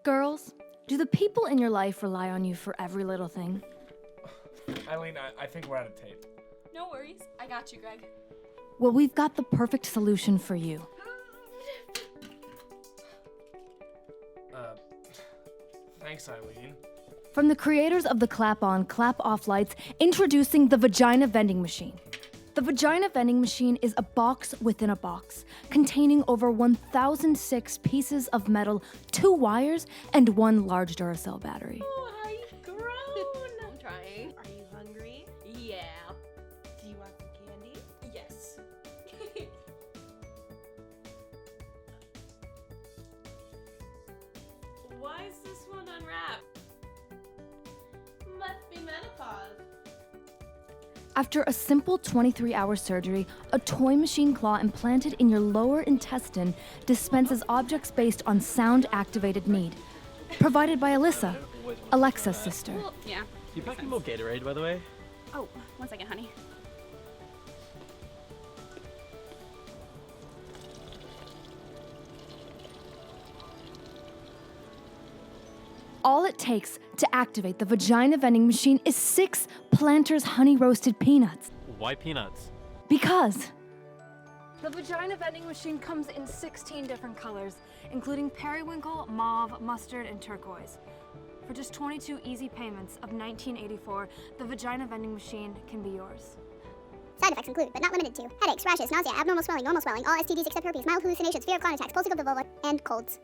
Girls, do the people in your life rely on you for every little thing? Eileen, I think we're out of tape. No worries. I got you, Greg. Well, we've got the perfect solution for you. Thanks, Eileen. From the creators of the clap-on, clap-off lights, introducing the Vagina vending machine. The Vagina vending machine is a box within a box, containing over 1,006 pieces of metal, 2 wires, and 1 large Duracell battery. Oh, how you've grown. I'm trying. Are you hungry? Yeah. Do you want some candy? Yes. Why is this one unwrapped? Must be menopause. After a simple 23-hour surgery, a toy machine claw implanted in your lower intestine dispenses objects based on sound-activated need. Provided by Alyssa, Alexa's sister. Well, yeah. You packing more Gatorade, by the way? Oh, 1 second, honey. All it takes to activate the Vagina vending machine is 6 Planters honey roasted peanuts. Why peanuts? Because the Vagina vending machine comes in 16 different colors, including periwinkle, mauve, mustard, and turquoise. For just 22 easy payments of $19.84, the Vagina vending machine can be yours. Side effects include, but not limited to, headaches, rashes, nausea, abnormal swelling, normal swelling, all STDs except herpes, mild hallucinations, fear of clown attacks, pulsing of the vulva, and colds.